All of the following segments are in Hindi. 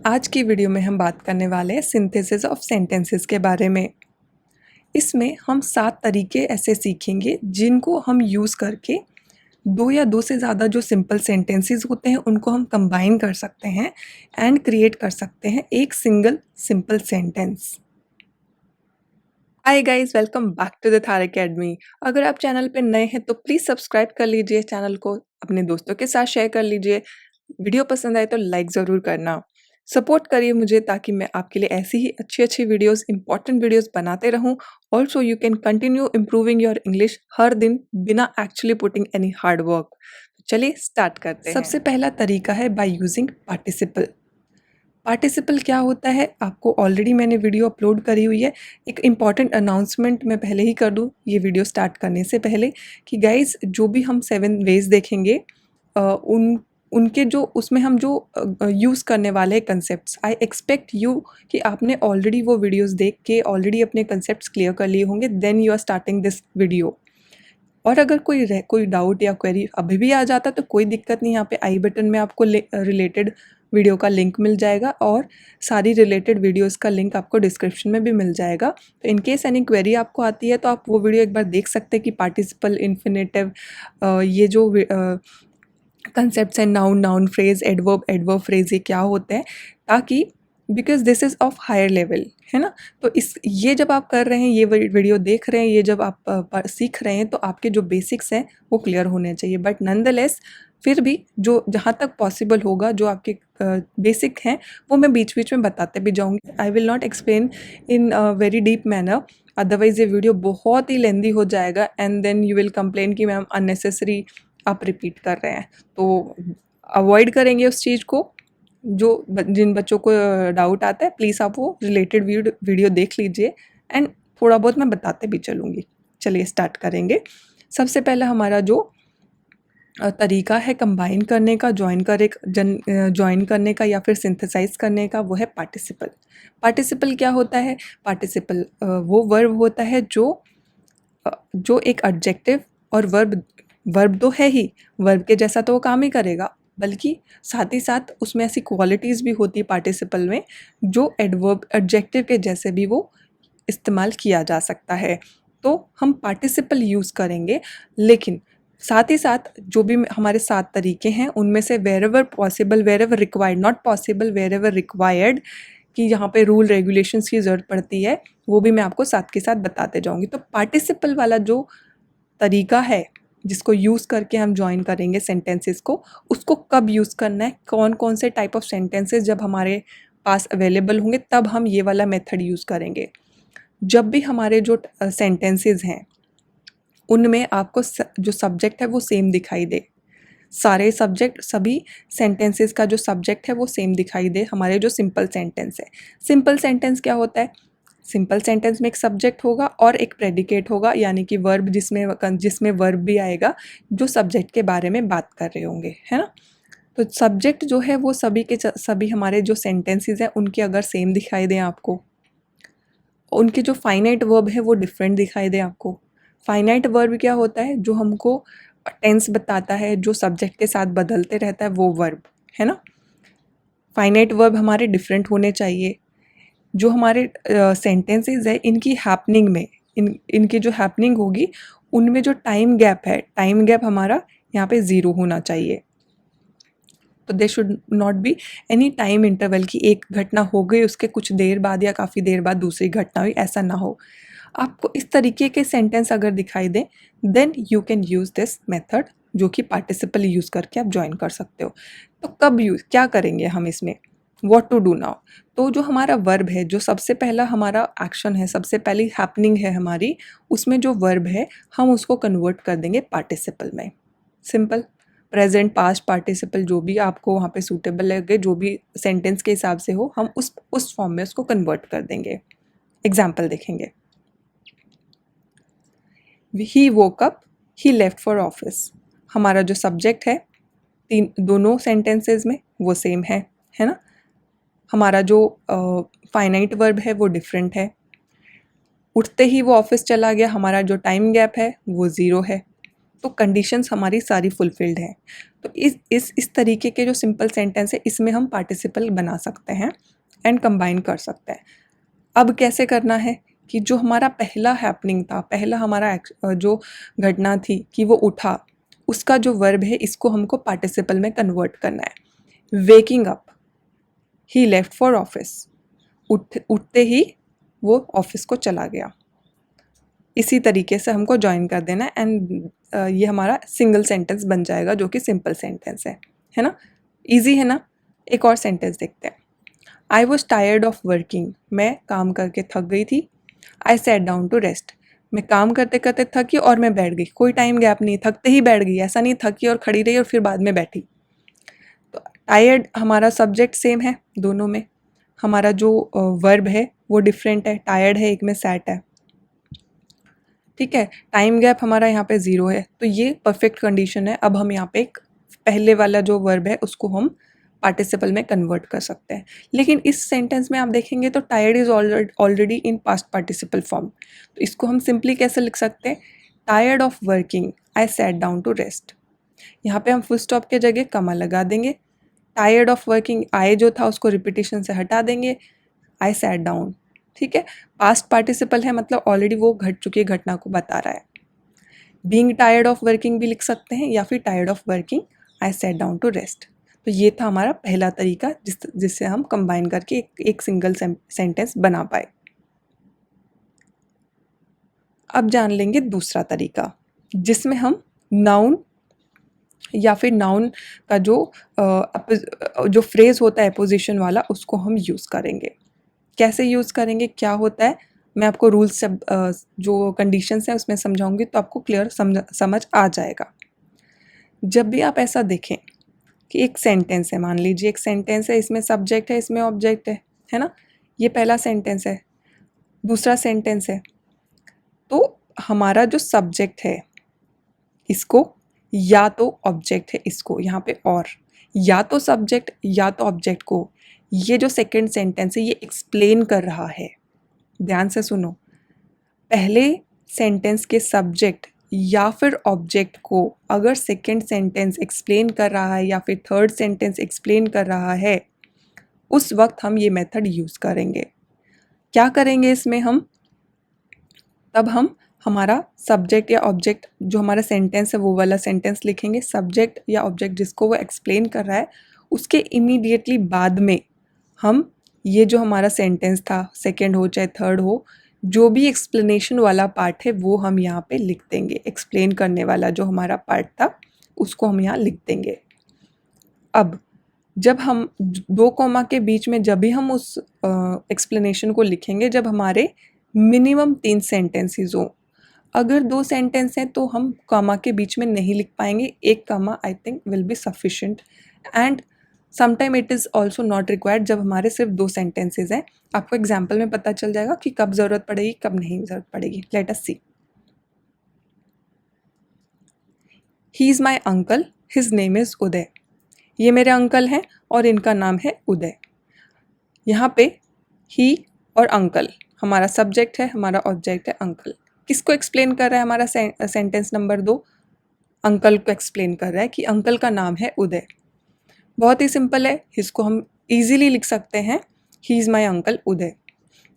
आज की वीडियो में हम बात करने वाले हैं सिंथेसिस ऑफ सेंटेंसेस के बारे में। इसमें हम 7 तरीके ऐसे सीखेंगे जिनको हम यूज़ करके 2 या 2 से ज़्यादा जो सिंपल सेंटेंसेस होते हैं उनको हम कंबाइन कर सकते हैं एंड क्रिएट कर सकते हैं एक single simple sentence. Hi guys, welcome back to the Thar Academy. अगर आप चैनल पे नए हैं तो प्लीज़ सब्सक्राइब कर लीजिए चैनल को, अपने दोस्तों के साथ शेयर कर लीजिए। वीडियो पसंद आए तो लाइक ज़रूर करना। सपोर्ट करिए मुझे ताकि मैं आपके लिए ऐसी ही अच्छी-अच्छी वीडियोस, इंपॉर्टेंट वीडियोस बनाते रहूं। Also you can continue improving your English हर दिन बिना actually putting any hard work. चलिए स्टार्ट करते हैं। सबसे पहला तरीका है बाय यूजिंग पार्टिसिपल। पार्टिसिपल क्या होता है आपको ऑलरेडी मैंने वीडियो अपलोड करी हुई है। एक इम्पॉर्टेंट अनाउंसमेंट मैं पहले ही कर दूँ ये वीडियो स्टार्ट करने से पहले कि गाइज़ जो भी हम 7 वेज देखेंगे उनके जो उसमें हम जो यूज़ करने वाले हैं कंसेप्ट्स, आई एक्सपेक्ट यू कि आपने ऑलरेडी वो वीडियोस देख के ऑलरेडी अपने कंसेप्ट्स क्लियर कर लिए होंगे, then you are starting this video. और अगर कोई डाउट या क्वेरी अभी भी आ जाता तो कोई दिक्कत नहीं, यहाँ पे आई बटन में आपको रिलेटेड वीडियो का लिंक मिल जाएगा और सारी रिलेटेड वीडियोस का लिंक आपको डिस्क्रिप्शन में भी मिल जाएगा। तो इन केस एनी क्वेरी आपको आती है तो आप वो वीडियो एक बार देख सकते हैं कि पार्टिसिपल, इन्फिनेटिव, ये जो कंसेप्ट्स हैं, noun, noun phrase, adverb, adverb phrase, ये क्या होते हैं, ताकि because this is of higher level, है ना। तो ये जब आप कर रहे हैं, ये वीडियो देख रहे हैं, ये जब आप सीख रहे हैं तो आपके जो बेसिक्स हैं वो क्लियर होने चाहिए। बट नॉनदलेस फिर भी जो जहाँ तक पॉसिबल होगा जो आपके बेसिक हैं वो मैं बीच बीच में बताते भी जाऊँगी। I will not explain in very deep manner, otherwise ये वीडियो बहुत ही लेंदी हो जाएगा and then you will complain कि मैम अननेसेसरी आप रिपीट कर रहे हैं। तो अवॉइड करेंगे उस चीज़ को। जिन बच्चों को डाउट आता है प्लीज़ आप वो रिलेटेड वीडियो देख लीजिए एंड थोड़ा बहुत मैं बताते भी चलूँगी। चलिए स्टार्ट करेंगे। सबसे पहला हमारा जो तरीका है कंबाइन करने का, जॉइन करने का या फिर सिंथेसाइज करने का, वो है पार्टिसिपल। पार्टिसिपल क्या होता है? पार्टिसिपल वो वर्ब होता है जो एक एडजेक्टिव और वर्ब तो है ही, वर्ब के जैसा तो वो काम ही करेगा, बल्कि साथ ही साथ उसमें ऐसी क्वालिटीज़ भी होती है पार्टिसिपल में जो एडजेक्टिव के जैसे भी वो इस्तेमाल किया जा सकता है। तो हम पार्टिसिपल यूज़ करेंगे, लेकिन साथ ही साथ जो भी हमारे 7 तरीके हैं उनमें से wherever possible, wherever required, not possible, wherever required, कि यहाँ पे रूल रेगुलेशंस की ज़रूरत पड़ती है, वो भी मैं आपको साथ के साथ बताते जाऊँगी। तो पार्टिसिपल वाला जो तरीका है जिसको यूज़ करके हम जॉइन करेंगे सेंटेंसेस को, उसको कब यूज़ करना है, कौन कौन से टाइप ऑफ सेंटेंसेस जब हमारे पास अवेलेबल होंगे तब हम ये वाला मेथड यूज़ करेंगे। जब भी हमारे जो सेंटेंसेस हैं उनमें आपको जो सब्जेक्ट है वो सेम दिखाई दे, सारे सब्जेक्ट, सभी सेंटेंसेस का जो सब्जेक्ट है वो सेम दिखाई दे, हमारे जो सिंपल सेंटेंस है। सिंपल सेंटेंस क्या होता है? सिंपल सेंटेंस में एक सब्जेक्ट होगा और एक प्रेडिकेट होगा, यानी कि वर्ब, जिसमें वर्ब भी आएगा जो सब्जेक्ट के बारे में बात कर रहे होंगे, है ना। तो सब्जेक्ट जो है वो सभी हमारे जो सेंटेंसेस हैं उनके अगर सेम दिखाई दें आपको, उनके जो फाइनाइट वर्ब है वो डिफरेंट दिखाई दे आपको। फाइनाइट वर्ब क्या होता है? जो हमको टेंस बताता है, जो सब्जेक्ट के साथ बदलते रहता है, वो वर्ब, है ना। फाइनाइट वर्ब हमारे डिफरेंट होने चाहिए। जो हमारे सेंटेंसेस है इनकी हैपनिंग में, इनकी जो हैपनिंग होगी उनमें जो टाइम गैप है, टाइम गैप हमारा यहाँ पे 0 होना चाहिए। तो they should not be any time interval की एक घटना हो गई उसके कुछ देर बाद या काफ़ी देर बाद दूसरी घटना हुई, ऐसा ना हो। आपको इस तरीके के सेंटेंस अगर दिखाई दें then you can use this method, जो कि पार्टिसिपल यूज़ करके आप ज्वाइन कर सकते हो। तो कब यूज़ क्या करेंगे हम इसमें, व्हाट टू डू नाउ? तो जो हमारा वर्ब है, जो सबसे पहला हमारा एक्शन है, सबसे पहली हैपनिंग है हमारी, उसमें जो वर्ब है हम उसको कन्वर्ट कर देंगे पार्टिसिपल में। सिंपल। प्रेजेंट, पास्ट पार्टिसिपल, जो भी आपको वहाँ पे सूटेबल लगे, जो भी सेंटेंस के हिसाब से हो, हम उस फॉर्म में उसको कन्वर्ट कर देंगे। एग्जाम्पल देखेंगे। He woke up, he left for office. हमारा जो सब्जेक्ट है दोनों सेंटेंसेस में वो सेम है ना। हमारा जो फाइनाइट वर्ब है वो डिफरेंट है। उठते ही वो ऑफिस चला गया, हमारा जो टाइम गैप है वो 0 है। तो कंडीशंस हमारी सारी फुलफिल्ड हैं। तो इस तरीके के जो सिंपल सेंटेंस है इसमें हम पार्टिसिपल बना सकते हैं एंड कंबाइन कर सकते हैं। अब कैसे करना है कि जो हमारा पहला हैपनिंग था, पहला हमारा जो घटना थी कि वो उठा, उसका जो वर्ब है इसको हमको पार्टिसिपल में कन्वर्ट करना है। Waking up, he left for office, उठते ही वो ऑफिस को चला गया। इसी तरीके से हमको ज्वाइन कर देना एंड ये हमारा सिंगल सेंटेंस बन जाएगा जो कि सिंपल सेंटेंस है ना। ईजी है ना। एक और सेंटेंस देखते हैं। I was tired of working, मैं काम करके थक गई थी। I sat down to rest, मैं काम करते करते थकी और मैं बैठ गई। कोई टाइम गैप नहीं, थकते ही बैठ गई, ऐसा नहीं थकी और खड़ी रही और फिर बाद में बैठी। तो टायर्ड हमारा सब्जेक्ट सेम है दोनों में, हमारा जो वर्ब है वो डिफरेंट है। टायर्ड है, एक में सैट है, ठीक है। टाइम गैप हमारा यहाँ पे 0 है, तो ये परफेक्ट कंडीशन है। अब हम यहाँ पे एक पहले वाला जो वर्ब है उसको हम पार्टिसिपल में कन्वर्ट कर सकते हैं। लेकिन इस सेंटेंस में आप देखेंगे तो tired is already in past participle form, तो इसको हम सिंपली कैसे लिख सकते हैं? Tired of working, I sat down to rest. यहाँ पे हम फुल स्टॉप के जगह कमा लगा देंगे। टायर्ड ऑफ वर्किंग, आई जो था उसको रिपीटिशन से हटा देंगे, आई सैट डाउन, ठीक है। पास्ट पार्टिसिपल है, मतलब ऑलरेडी वो घट चुकी घटना को बता रहा है। बीइंग टायर्ड ऑफ वर्किंग भी लिख सकते हैं या फिर tired of working, I sat down to rest. तो ये था हमारा पहला तरीका जिससे हम कंबाइन करके एक सिंगल सेंटेंस बना पाए। अब जान लेंगे दूसरा तरीका जिसमें हम नाउन या फिर नाउन का जो फ्रेज होता है अपोजिशन वाला उसको हम यूज़ करेंगे। कैसे यूज़ करेंगे, क्या होता है, मैं आपको रूल्स सब जो कंडीशंस हैं उसमें समझाऊंगी तो आपको क्लियर समझ आ जाएगा। जब भी आप ऐसा देखें कि एक सेंटेंस है, मान लीजिए एक सेंटेंस है, इसमें सब्जेक्ट है, इसमें ऑब्जेक्ट है ना, ये पहला सेंटेंस है। दूसरा सेंटेंस है, तो हमारा जो सब्जेक्ट है इसको या तो ऑब्जेक्ट है इसको यहाँ पे, और या तो सब्जेक्ट या तो ऑब्जेक्ट को ये जो सेकंड सेंटेंस है ये एक्सप्लेन कर रहा है। ध्यान से सुनो, पहले सेंटेंस के सब्जेक्ट या फिर ऑब्जेक्ट को अगर सेकंड सेंटेंस एक्सप्लेन कर रहा है या फिर थर्ड सेंटेंस एक्सप्लेन कर रहा है, उस वक्त हम ये मेथड यूज़ करेंगे। क्या करेंगे इसमें हम? तब हम हमारा सब्जेक्ट या ऑब्जेक्ट जो हमारा सेंटेंस है वो वाला सेंटेंस लिखेंगे। सब्जेक्ट या ऑब्जेक्ट जिसको वो एक्सप्लेन कर रहा है उसके इमीडिएटली बाद में हम ये जो हमारा सेंटेंस था, सेकंड हो चाहे थर्ड हो, जो भी एक्सप्लेनेशन वाला पार्ट है वो हम यहाँ पे लिख देंगे। एक्सप्लेन करने वाला जो हमारा पार्ट था उसको हम यहाँ लिख देंगे। अब जब हम 2 कॉमा के बीच में जब भी हम उस एक्सप्लेनेशन को लिखेंगे, जब हमारे मिनिमम 3 सेंटेंसेस हो। अगर 2 सेंटेंस हैं तो हम कॉमा के बीच में नहीं लिख पाएंगे, एक comma I think will be sufficient and sometime it is also not required जब हमारे सिर्फ 2 सेंटेंसेस हैं। आपको एग्जाम्पल में पता चल जाएगा कि कब ज़रूरत पड़ेगी कब नहीं ज़रूरत पड़ेगी। Let us see. He is my uncle, his name is Uday. ये मेरे अंकल हैं और इनका नाम है उदय। यहाँ पे ही और अंकल हमारा सब्जेक्ट है, हमारा ऑब्जेक्ट है अंकल। किसको एक्सप्लेन कर रहा है हमारा सेंटेंस नंबर 2? अंकल को एक्सप्लेन कर रहा है कि अंकल का नाम है उदय। बहुत ही सिंपल है, इसको हम इजीली लिख सकते हैं, ही इज़ माई अंकल उदय।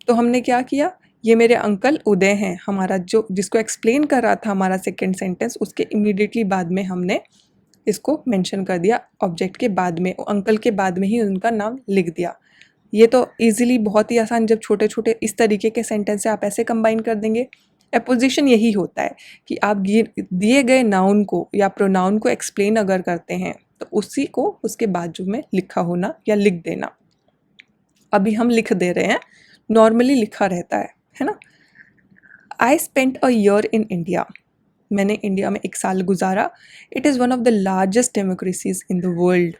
तो हमने क्या किया, ये मेरे अंकल उदय हैं, हमारा जो जिसको एक्सप्लेन कर रहा था हमारा सेकेंड सेंटेंस, उसके इमीडिएटली बाद में हमने इसको मेंशन कर दिया ऑब्जेक्ट के बाद में, अंकल के बाद में ही उनका नाम लिख दिया। ये तो इजीली बहुत ही आसान, जब छोटे छोटे इस तरीके के सेंटेंस से आप ऐसे कंबाइन कर देंगे। एपोजिशन यही होता है कि आप दिए गए नाउन को या प्रोनाउन को एक्सप्लेन अगर करते हैं तो उसी को उसके बाजू में लिखा होना या लिख देना। अभी हम लिख दे रहे हैं, नॉर्मली लिखा रहता है ना। I spent a year in India, मैंने इंडिया में 1 साल गुजारा। It is one of the largest democracies in the world,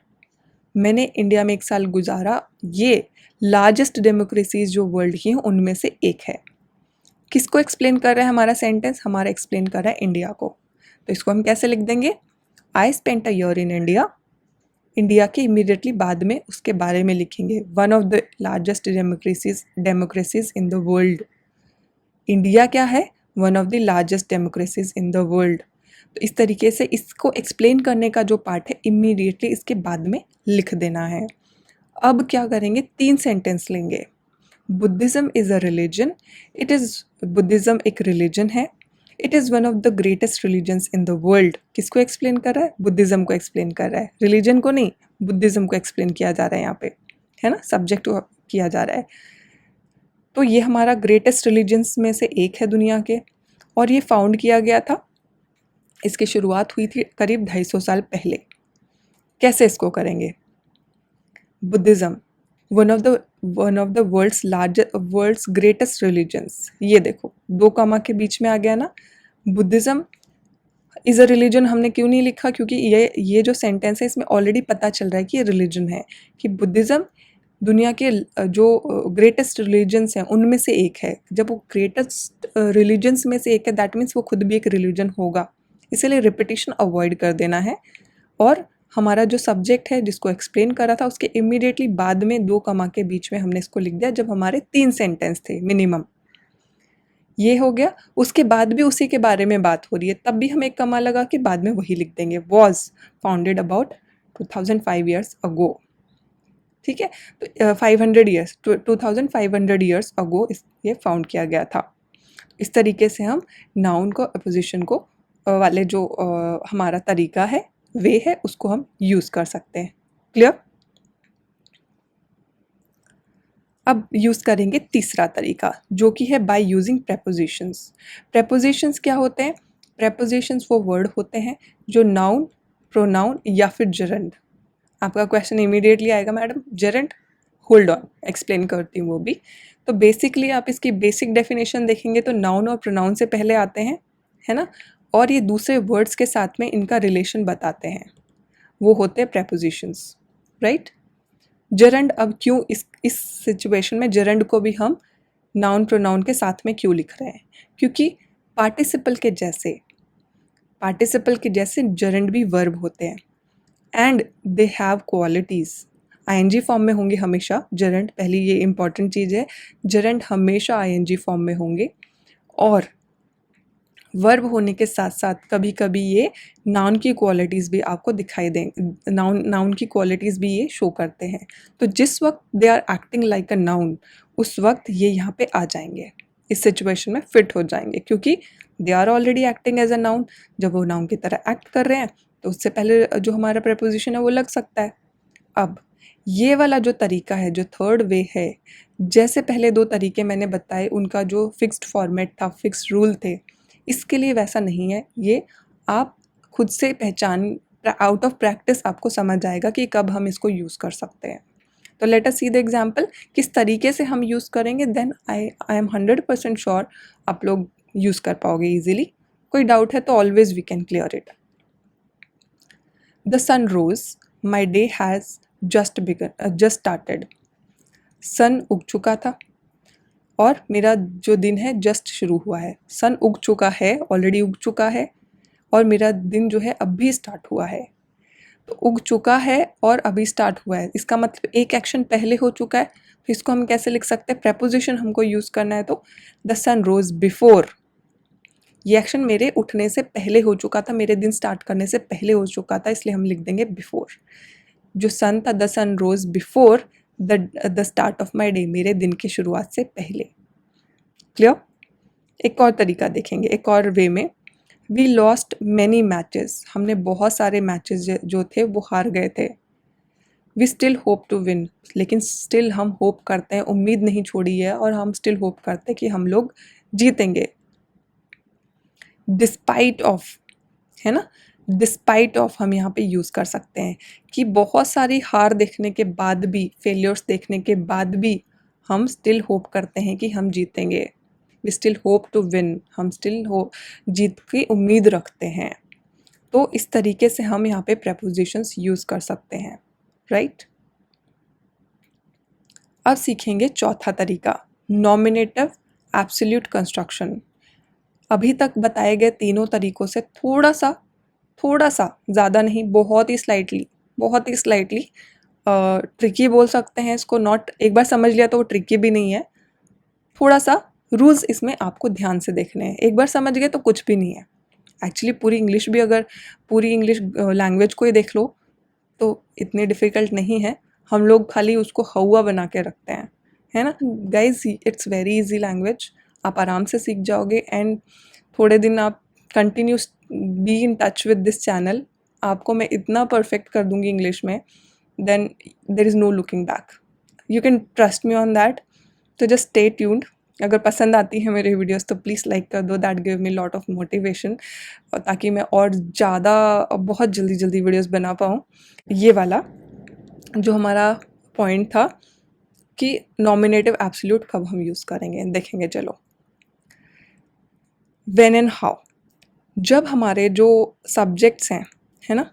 मैंने इंडिया में 1 साल गुजारा, ये लार्जेस्ट डेमोक्रेसीज जो वर्ल्ड की हैं उनमें से एक है। किसको एक्सप्लेन कर रहा है हमारा सेंटेंस? हमारा एक्सप्लेन कर रहा है इंडिया को। तो इसको हम कैसे लिख देंगे? I spent a year in India, India के इमीडिएटली बाद में उसके बारे में लिखेंगे, one of the largest democracies in the world. India क्या है? One of the largest democracies in the world. तो इस तरीके से इसको एक्सप्लेन करने का जो पार्ट है इमीडिएटली इसके बाद में लिख देना है। अब क्या करेंगे, 3 सेंटेंस लेंगे। Buddhism is a religion, Buddhism एक रिलीजन है। It is one of the greatest religions in the world. किसको एक्सप्लेन कर रहा है? बुद्धिज़्म को एक्सप्लेन कर रहा है, रिलीजन को नहीं, बुद्धिज़्म को एक्सप्लेन किया जा रहा है यहाँ पे, है ना, सब्जेक्ट किया जा रहा है। तो ये हमारा ग्रेटेस्ट रिलीजन्स में से एक है दुनिया के, और ये फाउंड किया गया था, इसकी शुरुआत हुई थी करीब 250 साल पहले। कैसे इसको करेंगे? Buddhism one of the world's greatest religions. ये देखो 2 कॉमा के बीच में आ गया ना। बुद्धिज़्म इज़ अ रिलीजन हमने क्यों नहीं लिखा? क्योंकि ये जो सेंटेंस है इसमें ऑलरेडी पता चल रहा है कि ये रिलीजन है, कि बुद्धिज़्म दुनिया के जो ग्रेटेस्ट रिलीजन्स हैं उनमें से एक है। जब वो ग्रेटेस्ट रिलीजन्स में से एक है, दैट मीन्स वो खुद भी एक रिलीजन होगा। इसीलिए रिपीटिशन अवॉइड कर देना है। और हमारा जो सब्जेक्ट है जिसको एक्सप्लेन करा था उसके इमीडिएटली बाद में 2 कॉमा के बीच में हमने इसको लिख दिया, जब हमारे 3 सेंटेंस थे मिनिमम। ये हो गया। उसके बाद भी उसी के बारे में बात हो रही है, तब भी हम 1 कॉमा लगा के बाद में वही लिख देंगे, was founded about 2005 years ago. ठीक है, तो 500 ईयर्स 2500 ईयर्स अगो ये फाउंड किया गया था। इस तरीके से हम नाउन को, अपोजिशन को वाले जो हमारा तरीका है, वे है, उसको हम यूज़ कर सकते हैं। क्लियर? अब यूज़ करेंगे तीसरा तरीका, जो कि है बाय यूजिंग प्रेपोजिशंस। प्रेपोजिशंस क्या होते हैं? प्रेपोजिशंस वो वर्ड होते हैं जो नाउन, प्रोनाउन या फिर जरंड। आपका क्वेश्चन इमीडिएटली आएगा, मैडम जरंड? होल्ड ऑन, एक्सप्लेन करती हूँ वो भी। तो बेसिकली आप इसकी बेसिक डेफिनेशन देखेंगे तो नाउन और प्रोनाउन से पहले आते हैं, है ना, और ये दूसरे वर्ड्स के साथ में इनका रिलेशन बताते हैं, वो होते हैं प्रेपोजिशंस, राइट। जरंड, अब क्यों इस सिचुएशन में जरंड को भी हम नाउन प्रोनाउन के साथ में क्यों लिख रहे हैं? क्योंकि पार्टिसिपल के जैसे जरंड भी वर्ब होते हैं, and they have qualities. ING form में होंगे हमेशा जरंड, पहली ये इंपॉर्टेंट चीज़ है, जरंड हमेशा आईएनजी फॉर्म में होंगे। और वर्ब होने के साथ साथ कभी कभी ये नाउन की क्वालिटीज़ भी आपको दिखाई देंगे, नाउन की क्वालिटीज़ भी ये शो करते हैं। तो जिस वक्त they are acting like a noun, उस वक्त ये यहाँ पे आ जाएंगे, इस सिचुएशन में फिट हो जाएंगे, क्योंकि they are already acting as a noun. जब वो नाउन की तरह एक्ट कर रहे हैं तो उससे पहले जो हमारा प्रेपोजिशन है वो लग सकता है। अब ये वाला जो तरीका है, जो थर्ड वे है, जैसे पहले 2 तरीके मैंने बताए उनका जो फिक्स्ड फॉर्मेट था, फिक्स्ड रूल थे, इसके लिए वैसा नहीं है। ये आप खुद से पहचान, आउट ऑफ प्रैक्टिस आपको समझ आएगा कि कब हम इसको यूज़ कर सकते हैं। तो late us see the example, किस तरीके से हम यूज़ करेंगे, देन आई एम 100% श्योर आप लोग यूज़ कर पाओगे ईजिली। कोई डाउट है तो always we can clear it. The sun rose, my day has just started. Sun उग चुका था और मेरा जो दिन है जस्ट शुरू हुआ है। सन उग चुका है, ऑलरेडी उग चुका है, और मेरा दिन जो है अभी स्टार्ट हुआ है। तो उग चुका है और अभी स्टार्ट हुआ है, इसका मतलब एक एक्शन पहले हो चुका है। तो इसको हम कैसे लिख सकते हैं? प्रेपोजिशन हमको यूज़ करना है, तो द सन रोज बिफोर। ये एक्शन मेरे उठने से पहले हो चुका था, मेरे दिन स्टार्ट करने से पहले हो चुका था, इसलिए हम लिख देंगे बिफोर। जो सन था, the sun rose before the start of my day, मेरे दिन की शुरुआत से पहले। क्लियर? एक और तरीका देखेंगे, एक और वे में। वी लॉस्ट मैनी मैचेस, हमने बहुत सारे मैचेस जो थे वो हार गए थे। We still hope to win, लेकिन स्टिल हम होप करते हैं, उम्मीद नहीं छोड़ी है, और हम स्टिल होप करते हैं कि हम लोग जीतेंगे। डिस्पाइट ऑफ, है ना, डिस्पाइट ऑफ हम यहाँ पे यूज़ कर सकते हैं कि बहुत सारी हार देखने के बाद भी, फेलियर्स देखने के बाद भी हम स्टिल होप करते हैं कि हम जीतेंगे। We still hope to win, हम स्टिल जीत की उम्मीद रखते हैं। तो इस तरीके से हम यहाँ पे प्रेपोजिशंस यूज़ कर सकते हैं, राइट। अब सीखेंगे चौथा तरीका, नॉमिनेटिव एब्सोल्यूट कंस्ट्रक्शन। अभी तक बताए गए तीनों तरीकों से थोड़ा सा ज़्यादा नहीं, बहुत ही स्लाइटली ट्रिकी बोल सकते हैं इसको। नॉट, एक बार समझ लिया तो वो ट्रिकी भी नहीं है। थोड़ा सा रूल्स इसमें आपको ध्यान से देखने हैं, एक बार समझ गए तो कुछ भी नहीं है। एक्चुअली पूरी इंग्लिश लैंग्वेज को ही देख लो तो इतनी डिफ़िकल्ट नहीं है, हम लोग खाली उसको हौवा बना के रखते हैं, है ना guys. It's very easy language, आप आराम से सीख जाओगे एंड थोड़े दिन आप continuous be in touch with this channel, आपको मैं इतना परफेक्ट कर दूंगी इंग्लिश में, then there is no looking back, you can trust me on that. तो जस्ट स्टे ट्यून्ड। अगर पसंद आती है मेरी वीडियोस तो प्लीज़ लाइक कर दो, that give me lot of motivation, ताकि मैं और ज़्यादा बहुत जल्दी जल्दी वीडियोस बना पाऊँ। ये वाला जो हमारा पॉइंट था कि नॉमिनेटिव एब्सोल्यूट कब हम यूज़ करेंगे, देखेंगे चलो। व्हेन एंड हाउ, जब हमारे जो सब्जेक्ट्स हैं, है ना,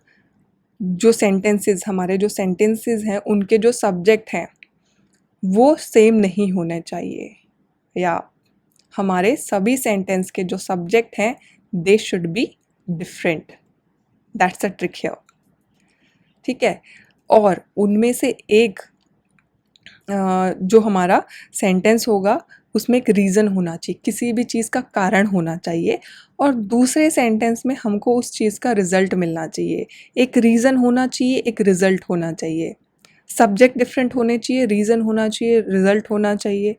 हमारे जो सेंटेंसेस हैं उनके जो सब्जेक्ट हैं वो सेम नहीं होने चाहिए, या हमारे सभी सेंटेंस के जो सब्जेक्ट हैं they should be different, that's a trick here, ठीक है। और उनमें से एक जो हमारा सेंटेंस होगा उसमें एक रीज़न होना चाहिए, किसी भी चीज़ का कारण होना चाहिए, और दूसरे सेंटेंस में हमको उस चीज़ का रिज़ल्ट मिलना चाहिए। एक रीज़न होना चाहिए, एक रिज़ल्ट होना चाहिए, सब्जेक्ट डिफरेंट होने चाहिए, रीज़न होना चाहिए, रिज़ल्ट होना चाहिए।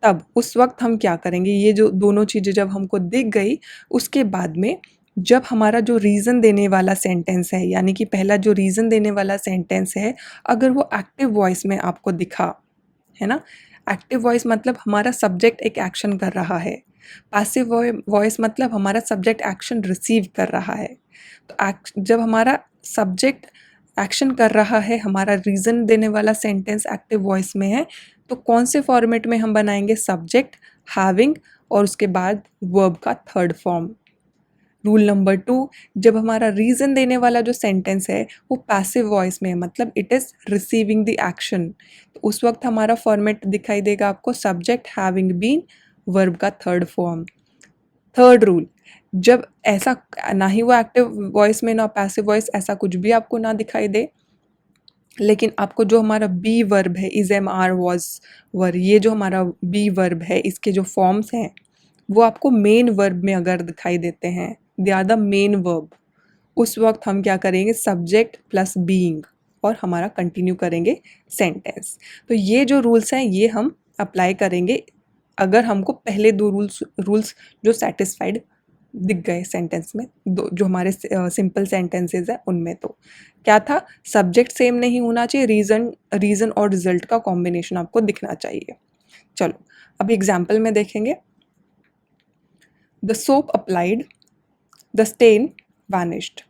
तब उस वक्त हम क्या करेंगे, ये जो दोनों चीज़ें जब हमको दिख गई, उसके बाद में जब हमारा जो रीज़न देने वाला सेंटेंस है, यानी कि पहला जो रीज़न देने वाला सेंटेंस है, अगर वो एक्टिव वॉइस में आपको दिखा, है ना, एक्टिव वॉइस मतलब हमारा सब्जेक्ट एक एक्शन कर रहा है, पैसिव वॉइस मतलब हमारा सब्जेक्ट एक्शन रिसीव कर रहा है। तो जब हमारा सब्जेक्ट एक्शन कर रहा है, हमारा रीज़न देने वाला सेंटेंस एक्टिव वॉइस में है, तो कौन से फॉर्मेट में हम बनाएंगे, सब्जेक्ट, हैविंग और उसके बाद वर्ब का थर्ड फॉर्म। रूल नंबर 2, जब हमारा रीज़न देने वाला जो सेंटेंस है वो पैसिव वॉइस में है, मतलब it is receiving the action, तो उस वक्त हमारा फॉर्मेट दिखाई देगा आपको सब्जेक्ट हैविंग बीन वर्ब का थर्ड फॉर्म। थर्ड रूल, जब ऐसा ना ही वो एक्टिव वॉइस में ना पैसिव वॉइस, ऐसा कुछ भी आपको ना दिखाई दे, लेकिन आपको जो हमारा बी वर्ब है, is am are was were, ये जो हमारा बी वर्ब है इसके जो फॉर्म्स हैं वो आपको मेन वर्ब में अगर दिखाई देते हैं, they are the main verb, उस वक्त हम क्या करेंगे, सब्जेक्ट प्लस बीइंग, और हमारा कंटिन्यू करेंगे सेंटेंस। तो ये जो रूल्स हैं ये हम अप्लाई करेंगे अगर हमको पहले दो रूल्स जो सेटिस्फाइड दिख गए सेंटेंस में, दो जो हमारे सिंपल सेंटेंसेस हैं उनमें। तो क्या था, सब्जेक्ट सेम नहीं होना चाहिए, रीज़न और रिजल्ट का कॉम्बिनेशन आपको दिखना चाहिए। चलो अब एग्जाम्पल में देखेंगे। The soap applied, the stain vanished.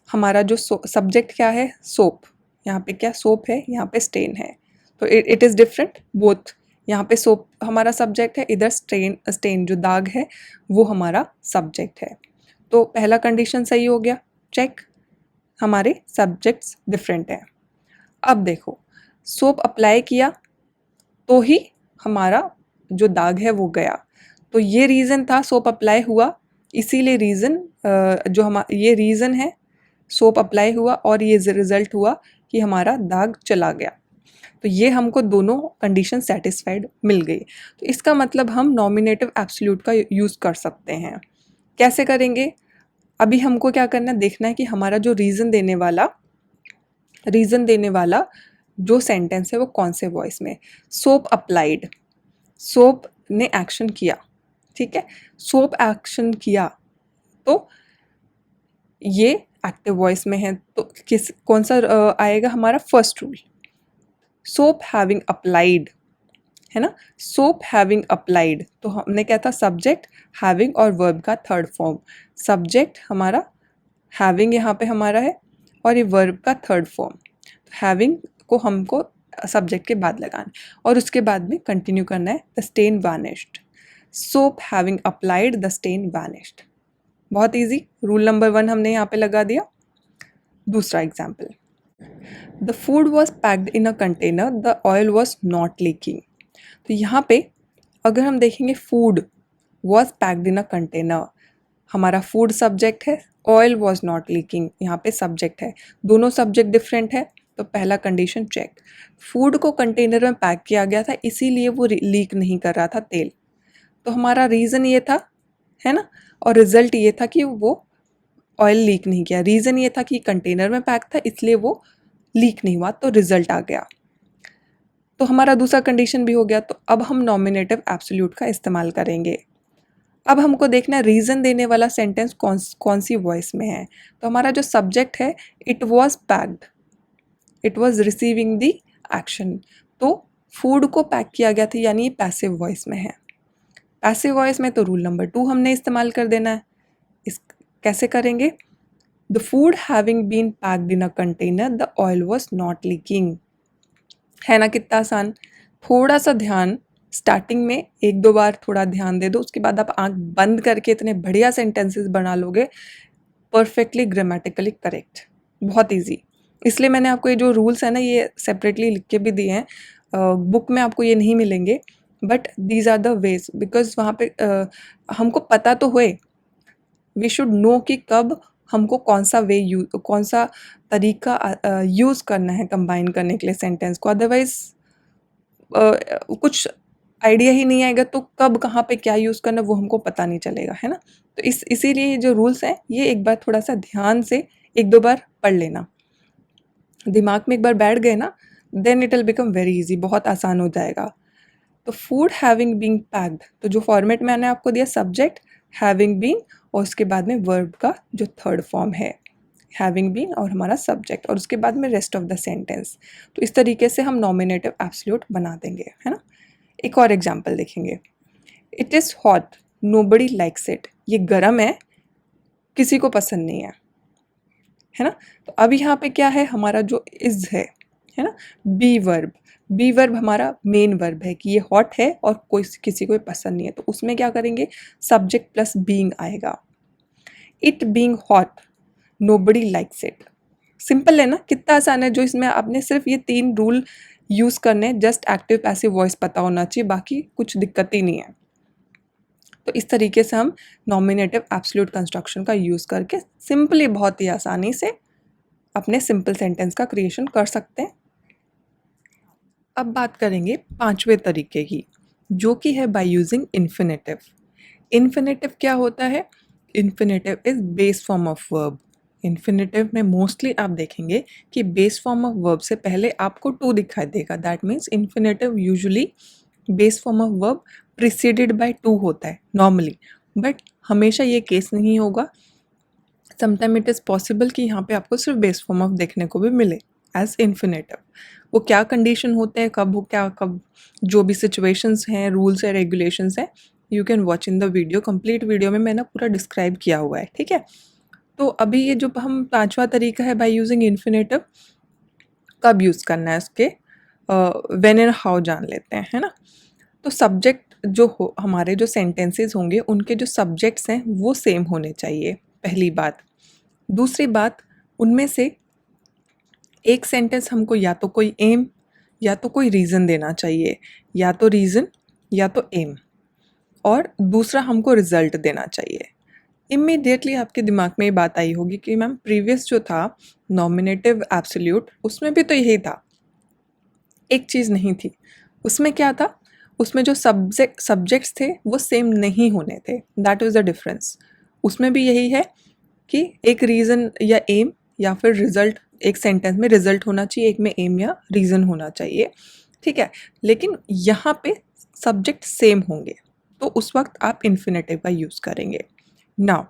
हमारा जो सब्जेक्ट क्या है, सोप, यहाँ पे क्या सोप है, यहाँ पे स्टेन है, तो इट इज़ डिफरेंट बोथ। यहाँ पे सोप हमारा सब्जेक्ट है, इधर स्टेन जो दाग है वो हमारा सब्जेक्ट है। तो पहला कंडीशन सही हो गया, चेक, हमारे सब्जेक्ट्स डिफरेंट हैं। अब देखो, सोप अप्लाई किया तो ही हमारा जो दाग है वो गया, तो ये रीज़न था, सोप अप्लाई हुआ, इसीलिए रीज़न जो ये रीज़न है, सोप अप्लाई हुआ और ये रिज़ल्ट हुआ कि हमारा दाग चला गया। तो ये हमको दोनों कंडीशन सेटिस्फाइड मिल गई। तो इसका मतलब हम नॉमिनेटिव एब्सोल्यूट का यूज़ कर सकते हैं। कैसे करेंगे, अभी हमको क्या करना है, देखना है कि हमारा जो रीज़न देने वाला जो सेंटेंस है वो कौन से वॉइस में। सोप अप्लाइड, सोप ने एक्शन किया, ठीक है, सोप एक्शन किया तो ये एक्टिव वॉइस में है, तो कौन सा आएगा हमारा first rule, soap having applied, है ना, सोप हैविंग अप्लाइड। तो हमने क्या था, सब्जेक्ट, हैविंग और वर्ब का थर्ड फॉर्म। सब्जेक्ट हमारा, हैविंग यहाँ पे हमारा है और ये वर्ब का थर्ड फॉर्म। हैविंग को हमको सब्जेक्ट के बाद लगाना और उसके बाद में कंटिन्यू करना है, the stain vanished, soap having applied the stain vanished. बहुत इजी, रूल नंबर 1 हमने यहाँ पे लगा दिया। दूसरा example, the food was packed in a container, the oil was not leaking. तो यहाँ पे अगर हम देखेंगे, food was packed in a container, हमारा फूड सब्जेक्ट है, ऑयल वॉज नॉट लीकिंग यहाँ पे सब्जेक्ट है, दोनों सब्जेक्ट डिफरेंट है, तो पहला कंडीशन चेक, फूड को कंटेनर में पैक किया गया था इसीलिए वो लीक नहीं कर रहा था तेल, तो हमारा रीज़न ये था, है ना, और रिज़ल्ट ये था कि वो ऑयल लीक नहीं किया। रीज़न ये था कि कंटेनर में पैक था इसलिए वो लीक नहीं हुआ, तो रिज़ल्ट आ गया। तो हमारा दूसरा कंडीशन भी हो गया। तो अब हम नॉमिनेटिव एब्सोल्यूट का इस्तेमाल करेंगे। अब हमको देखना है रीज़न देने वाला सेंटेंस कौन सी वॉइस में है। तो हमारा जो सब्जेक्ट है, it was packed, it was receiving the action. तो फूड को पैक किया गया था, यानी ये पैसिव वॉइस में है। पैसिव वॉइस में तो रूल नंबर 2 हमने इस्तेमाल कर देना है। इस कैसे करेंगे? The food having been packed in a container, the oil was not leaking. है ना कितना आसान। थोड़ा सा ध्यान, स्टार्टिंग में 1-2 बार थोड़ा ध्यान दे दो, उसके बाद आप आँख बंद करके इतने बढ़िया सेंटेंसेस बना लोगे, परफेक्टली ग्रामेटिकली करेक्ट, बहुत ईजी। इसलिए मैंने आपको ये जो रूल्स हैं ना, ये सेपरेटली लिख के भी दिए हैं। बुक में आपको ये नहीं मिलेंगे, but these are the ways, because वहाँ पे हमको पता तो होए, वी शुड नो कि कब हमको कौन सा वे कौन सा तरीका यूज़ करना है कंबाइन करने के लिए सेंटेंस को। अदरवाइज कुछ आइडिया ही नहीं आएगा तो कब कहाँ पे क्या यूज़ करना वो हमको पता नहीं चलेगा, है ना। तो इसीलिए ये जो रूल्स हैं ये एक बार थोड़ा सा ध्यान से 1-2 बार पढ़ लेना। दिमाग में एक बार बैठ गए ना, then it will become very easy, बहुत आसान हो जाएगा। तो फूड हैविंग बीन पैक्ड, तो जो फॉर्मेट मैंने आपको दिया, सब्जेक्ट हैविंग बीन और उसके बाद में वर्ब का जो थर्ड फॉर्म है हैविंग बीन और हमारा सब्जेक्ट, और उसके बाद में रेस्ट ऑफ द सेंटेंस। तो इस तरीके से हम नॉमिनेटिव एब्सोल्यूट बना देंगे, है ना। एक और एग्जाम्पल देखेंगे। It is hot, nobody likes it, ये गर्म है, किसी को पसंद नहीं है ना। तो अब यहाँ पे क्या है, हमारा जो इज़ है ना, बी वर्ब। बी वर्ब हमारा मेन वर्ब है कि ये हॉट है और कोई किसी को पसंद नहीं है, तो उसमें क्या करेंगे, सब्जेक्ट प्लस बीइंग आएगा। It being hot, nobody likes it. Simple है ना, कितना आसान है। जो इसमें आपने सिर्फ ये 3 रूल यूज़ करने हैं, जस्ट एक्टिव पैसिव वॉइस पता होना चाहिए, बाकी कुछ दिक्कत ही नहीं है। तो इस तरीके से हम नॉमिनेटिव एब्सोल्यूट कंस्ट्रक्शन का यूज़ करके सिंपली, बहुत ही आसानी से अपने सिंपल सेंटेंस का क्रिएशन कर सकते हैं। अब बात करेंगे 5वें तरीके की, जो कि है बाय यूजिंग इन्फिनेटिव। इन्फिनेटिव क्या होता है? Infinitive is base form of verb. Infinitive में मोस्टली आप देखेंगे कि बेस फॉर्म ऑफ वर्ब से पहले आपको टू दिखाई देगा। That means infinitive usually base form of verb preceded by two होता है नॉर्मली, बट हमेशा ये केस नहीं होगा। समटाइम इट इज़ पॉसिबल कि यहाँ पे आपको सिर्फ बेस फॉर्म ऑफ देखने को भी मिले एज इन्फिनेटिव। वो क्या कंडीशन होते हैं, कब हो, क्या कब, जो भी सिचुएशंस हैं, रूल्स है, रेगुलेशंस हैं, you can watch in the video. Complete video में मैंने पूरा डिस्क्राइब किया हुआ है, ठीक है। तो अभी ये जो हम 5वां तरीका है बाय यूजिंग इन्फिनेटिव, कब यूज़ करना है उसके व्हेन एंड हाउ जान लेते हैं, है ना। तो सब्जेक्ट जो हो, हमारे जो सेंटेंसेस होंगे उनके जो सब्जेक्ट्स हैं वो सेम होने चाहिए, पहली बात। दूसरी बात, उनमें से एक सेंटेंस हमको या तो कोई एम या तो कोई रीज़न देना चाहिए, या तो रीज़न या तो एम, और दूसरा हमको रिजल्ट देना चाहिए। इमीडिएटली आपके दिमाग में ये बात आई होगी कि मैम प्रीवियस जो था नॉमिनेटिव एब्सोल्यूट, उसमें भी तो यही था, एक चीज़ नहीं थी। उसमें क्या था, उसमें जो सब्जेक्ट्स थे वो सेम नहीं होने थे, दैट वाज द डिफरेंस। उसमें भी यही है कि एक रीज़न या एम या फिर रिजल्ट, एक सेंटेंस में रिजल्ट होना चाहिए, एक में एम या रीज़न होना चाहिए, ठीक है। लेकिन यहाँ पे सब्जेक्ट सेम होंगे, तो उस वक्त आप इन्फिनेटिव का यूज़ करेंगे। नाउ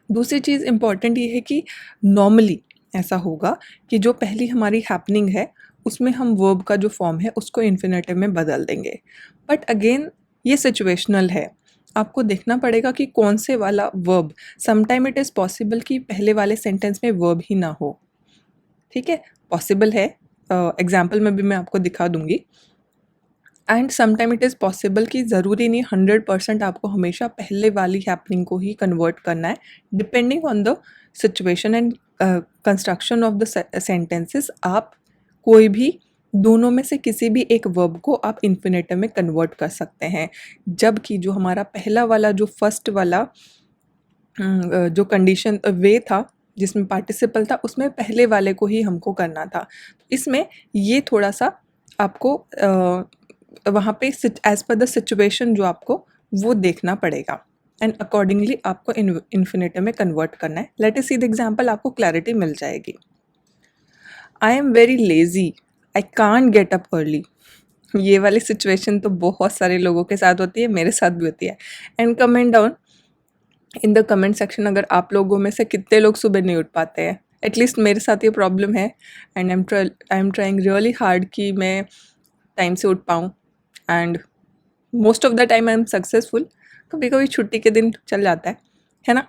दूसरी चीज़ इम्पॉर्टेंट ये है कि नॉर्मली ऐसा होगा कि जो पहली हमारी हैपनिंग है उसमें हम वर्ब का जो फॉर्म है उसको इन्फिनेटिव में बदल देंगे, बट अगेन ये सिचुएशनल है, आपको देखना पड़ेगा कि कौन से वाला verb. Sometime it is possible कि पहले वाले सेंटेंस में वर्ब ही ना हो, ठीक है, पॉसिबल है। एग्जाम्पल में भी मैं आपको दिखा दूंगी। And sometime it is possible कि ज़रूरी नहीं 100% आपको हमेशा पहले वाली हैपनिंग को ही कन्वर्ट करना है, depending on the situation and construction of the sentences. आप कोई भी दोनों में से किसी भी एक वर्ब को आप इन्फिनेटिव में कन्वर्ट कर सकते हैं, जबकि जो हमारा पहला वाला, जो फर्स्ट वाला जो कंडीशन वे था जिसमें पार्टिसिपल था, उसमें पहले वाले को ही हमको करना था। इसमें ये थोड़ा सा आपको वहाँ पे एज पर द सिचुएशन जो आपको वो देखना पड़ेगा, एंड अकॉर्डिंगली आपको इन्फिनेटिव में कन्वर्ट करना है। Late us see the example, आपको क्लैरिटी मिल जाएगी। I am very lazy, I can't get up early. ये वाली सिचुएशन तो बहुत सारे लोगों के साथ होती है, मेरे साथ भी होती है। And comment down in the comment section, अगर आप लोगों में से कितने लोग सुबह नहीं उठ पाते हैं। एटलीस्ट मेरे साथ ये प्रॉब्लम है and I am trying really hard कि मैं टाइम से उठ पाऊँ and most of the time I am successful. कभी कभी छुट्टी के दिन चल जाता है ना।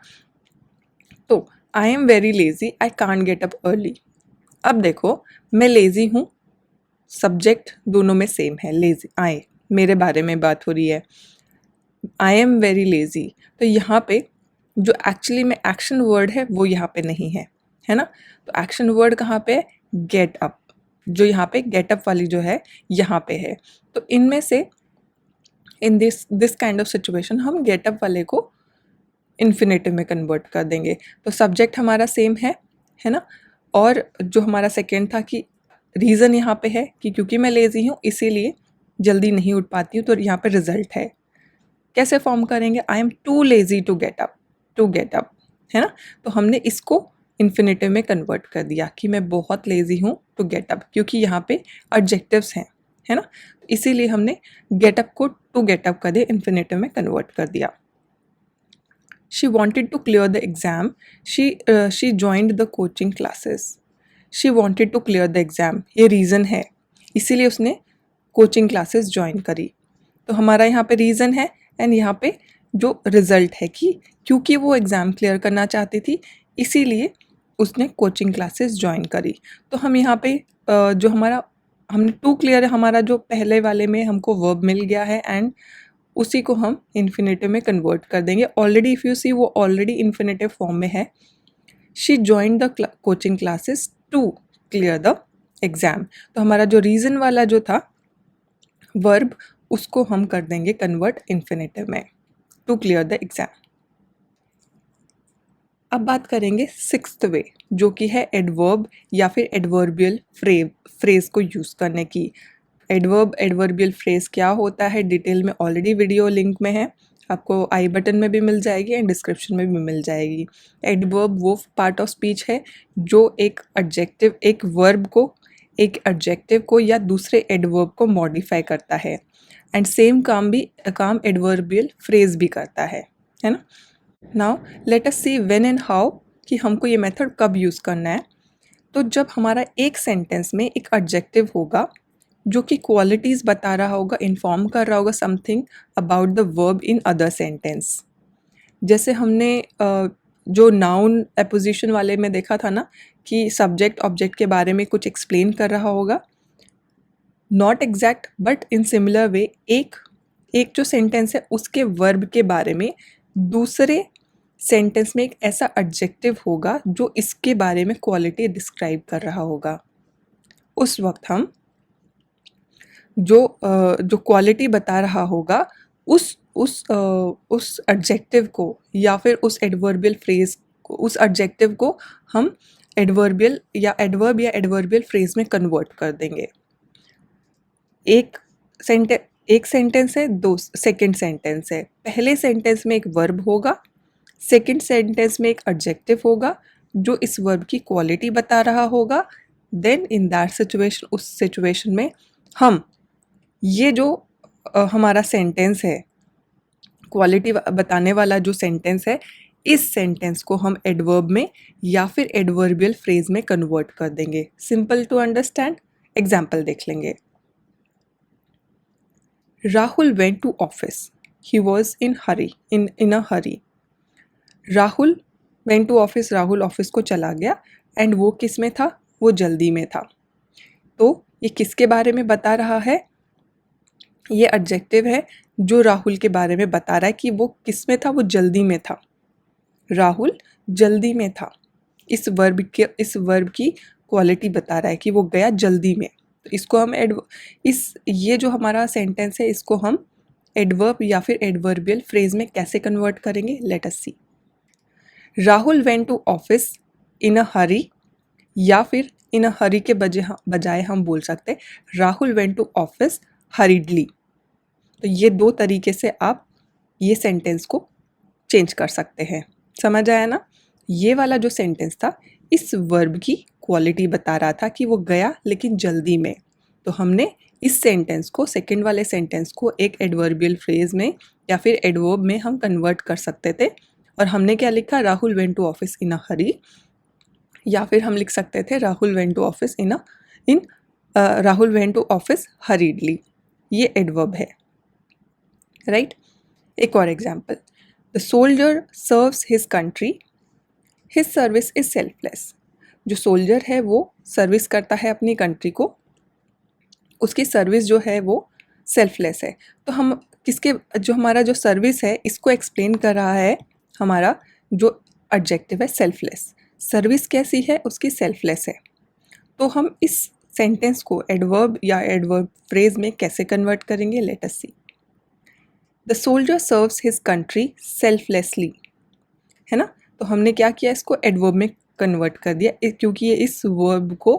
तो I am very lazy, I can't get up early. अब देखो, मैं लेज़ी हूँ, सब्जेक्ट दोनों में सेम है, लेज़ी, आई मेरे बारे में बात हो रही है। आई एम वेरी लेज़ी, तो यहाँ पे जो एक्चुअली में एक्शन वर्ड है वो यहाँ पे नहीं है ना। तो एक्शन वर्ड कहाँ पे है? Get up. जो यहाँ पे गेट अप वाली जो है यहाँ पे है। तो इनमें से in this kind of situation हम गेट अप वाले को इन्फिनेटिव में कन्वर्ट कर देंगे। तो सब्जेक्ट हमारा सेम है ना। और जो हमारा सेकेंड था कि रीज़न यहाँ पे है कि क्योंकि मैं लेज़ी हूँ इसीलिए जल्दी नहीं उठ पाती हूँ, तो यहाँ पे रिजल्ट है। कैसे फॉर्म करेंगे? I am too lazy to get up, है ना। तो हमने इसको इन्फिनेटिव में कन्वर्ट कर दिया कि मैं बहुत लेज़ी हूँ टू गेट अप, क्योंकि यहाँ पे एडजेक्टिव्स हैं, है ना। इसीलिए हमने गेट अप को टू गेट अप कर दिया, इन्फिनेटिव में कन्वर्ट कर दिया। She wanted to clear the exam. She joined the coaching classes. She wanted to clear the exam. ये रीज़न है, इसीलिए उसने कोचिंग क्लासेस ज्वाइन करी। तो हमारा यहाँ पे रीज़न है एंड यहाँ पे जो रिज़ल्ट है कि क्योंकि वो एग्ज़ाम क्लियर करना चाहती थी इसीलिए उसने कोचिंग क्लासेस ज्वाइन करी। तो हम यहाँ पे जो हमारा हमने टू क्लियर, हमारा जो पहले वाले में हमको वर्ब मिल गया है एंड उसी को हम इन्फिनेटिव में कन्वर्ट कर देंगे। ऑलरेडी इफ़ यू सी वो ऑलरेडी इन्फिनेटिव फॉर्म में है। She join the coaching classes to clear the exam. तो हमारा जो रीज़न वाला जो था वर्ब, उसको हम कर देंगे कन्वर्ट इन्फिनेटिव में, टू क्लियर द एग्ज़ाम। अब बात करेंगे सिक्स्थ वे, जो कि है एडवर्ब या फिर एडवर्बियल फ्रेज को यूज़ करने की। एडवर्बियल फ्रेज क्या होता है डिटेल में ऑलरेडी वीडियो लिंक में है, आपको आई बटन में भी मिल जाएगी एंड डिस्क्रिप्शन में भी मिल जाएगी। एडवर्ब वो पार्ट ऑफ स्पीच है जो एक एडजेक्टिव को या दूसरे एडवर्ब को मॉडिफाई करता है एंड सेम काम एडवर्बियल फ्रेज भी करता है ना। Now let us see when and how, कि हमको ये मेथड कब यूज़ करना है। तो जब हमारा एक सेंटेंस में एक एडजेक्टिव होगा जो कि क्वालिटीज़ बता रहा होगा, इन्फॉर्म कर रहा होगा something about the verb in other sentence. जैसे हमने जो नाउन एपोजिशन वाले में देखा था ना कि सब्जेक्ट ऑब्जेक्ट के बारे में कुछ एक्सप्लेन कर रहा होगा, not exact but in similar way एक जो सेंटेंस है उसके वर्ब के बारे में दूसरे सेंटेंस में एक ऐसा एडजेक्टिव होगा जो इसके बारे में क्वालिटी डिस्क्राइब कर रहा होगा। उस वक्त हम जो क्वालिटी बता रहा होगा उस एडजेक्टिव को या फिर उस एडवर्बियल फ्रेज को, उस एडजेक्टिव को हम एडवर्ब या एडवर्बियल फ्रेज में कन्वर्ट कर देंगे। एक सेंटेंस है, दो सेकंड सेंटेंस है। पहले सेंटेंस में एक वर्ब होगा, सेकंड सेंटेंस में एक एडजेक्टिव होगा जो इस वर्ब की क्वालिटी बता रहा होगा। देन इन दैट सिचुएशन, उस सिचुएशन में हम ये जो हमारा सेंटेंस है, क्वालिटी बताने वाला जो सेंटेंस है, इस सेंटेंस को हम एडवर्ब में या फिर एडवर्बियल फ्रेज में कन्वर्ट कर देंगे। सिंपल टू अंडरस्टैंड, एग्जाम्पल देख लेंगे। Rahul went to office, he was in a hurry. Rahul went to office, Rahul office को चला गया एंड वो किस में था? वो जल्दी में था। तो ये किसके बारे में बता रहा है? ये एडजेक्टिव है जो राहुल के बारे में बता रहा है कि वो किस में था? वो जल्दी में था। राहुल जल्दी में था। इस वर्ब की क्वालिटी बता रहा है कि वो गया जल्दी में। तो इसको हम ये जो हमारा सेंटेंस है इसको हम एडवर्ब या फिर एडवर्बियल फ्रेज में कैसे कन्वर्ट करेंगे? Let us see. Rahul went to office in a hurry, या फिर इन अ हरी के बजाय हम बोल सकते हैं Rahul went to office hurriedly. तो ये दो तरीके से आप ये सेंटेंस को चेंज कर सकते हैं। समझ आया ना? ये वाला जो सेंटेंस था इस वर्ब की क्वालिटी बता रहा था कि वो गया लेकिन जल्दी में। तो हमने इस सेंटेंस को, सेकंड वाले सेंटेंस को एक एडवर्बियल फ्रेज में या फिर एडवर्ब में हम कन्वर्ट कर सकते थे। और हमने क्या लिखा? Rahul went to office in a hurry, या फिर हम लिख सकते थे Rahul went to office Rahul went to office hurriedly. ये एडवर्ब है, राइट? एक और example, the soldier serves his country, his service is selfless. जो सोल्जर है वो सर्विस करता है अपनी कंट्री को, उसकी सर्विस जो है वो सेल्फलेस है। तो हम किसके, जो हमारा जो सर्विस है इसको एक्सप्लेन कर रहा है हमारा जो एडजेक्टिव है सेल्फलेस। सर्विस कैसी है? उसकी सेल्फलेस है। तो हम इस सेंटेंस को एडवर्ब या एडवर्ब फ्रेज में कैसे कन्वर्ट करेंगे? Let us see. The soldier serves his country selflessly, है ना? तो हमने क्या किया? इसको एडवर्ब में कन्वर्ट कर दिया क्योंकि ये इस वर्ब को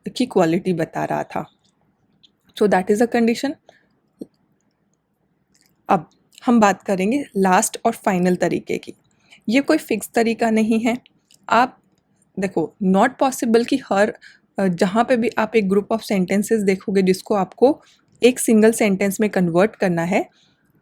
की क्वालिटी बता रहा था। So that is a condition. अब हम बात करेंगे लास्ट और फाइनल तरीके की। ये कोई फिक्स तरीका नहीं है। आप देखो, नॉट पॉसिबल कि हर जहाँ पे भी आप एक ग्रुप ऑफ सेंटेंसेस देखोगे जिसको आपको एक सिंगल सेंटेंस में कन्वर्ट करना है,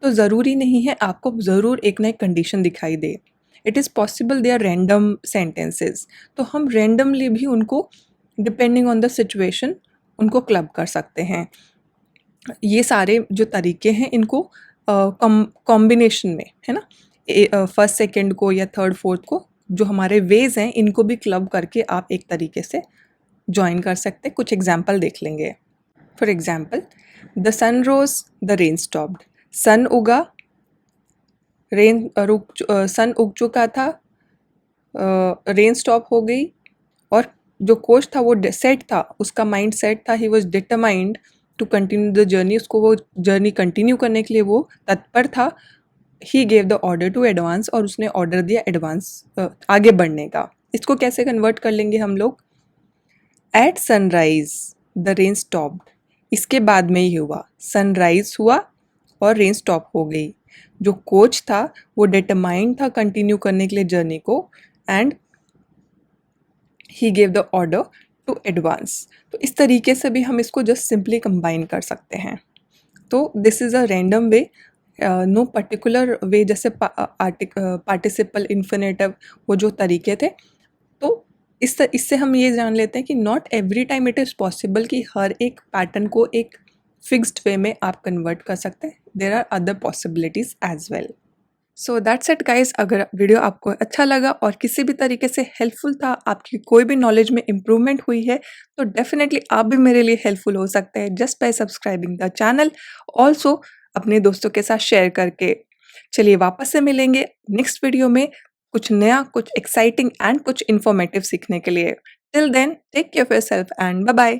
तो ज़रूरी नहीं है आपको ज़रूर एक ना एक कंडीशन दिखाई दे। It is possible they are random sentences, तो हम रैंडमली भी उनको डिपेंडिंग ऑन द सिचुएशन उनको क्लब कर सकते हैं। ये सारे जो तरीके हैं इनको कॉम्बिनेशन में, है ना, फर्स्ट सेकंड को या थर्ड फोर्थ को जो हमारे वेज हैं इनको भी क्लब करके आप एक तरीके से ज्वाइन कर सकते हैं। कुछ एग्जाम्पल देख लेंगे। For example, the sun rose, the rain stopped. Sun उगा, सन उग चुका था, रेन स्टॉप हो गई, और जो कोच था वो सेट था, उसका माइंड सेट था, he was determined to continue the journey. उसको वो जर्नी कंटिन्यू करने के लिए वो तत्पर था। He gave the order to advance, और उसने ऑर्डर दिया एडवांस आगे बढ़ने का। इसको कैसे कन्वर्ट कर लेंगे हम लोग? At sunrise the rain stopped. इसके बाद में ही हुआ, सनराइज हुआ और रेन स्टॉप हो गई। जो कोच था वो डिटरमाइंड था कंटिन्यू करने के लिए जर्नी को, and he gave the order to advance. तो इस तरीके से भी हम इसको जस्ट सिंपली कंबाइन कर सकते हैं। तो this is a random way, no particular way. जैसे पार्टिसिपल, इन्फिनेटिव, वो जो तरीके थे, तो इससे हम ये जान लेते हैं कि not every time it is possible कि हर एक पैटर्न को एक फिक्स्ड वे में आप कन्वर्ट कर सकते हैं। There are other possibilities as well. So that's it guys. अगर वीडियो आपको अच्छा लगा और किसी भी तरीके से हेल्पफुल था, आपकी कोई भी नॉलेज में इम्प्रूवमेंट हुई है, तो डेफिनेटली आप भी मेरे लिए हेल्पफुल हो सकते हैं just by subscribing the channel, also अपने दोस्तों के साथ शेयर करके। चलिए वापस से मिलेंगे नेक्स्ट वीडियो में कुछ नया, कुछ एक्साइटिंग एंड कुछ इन्फॉर्मेटिव सीखने के लिए। Till then, take care of yourself and bye bye.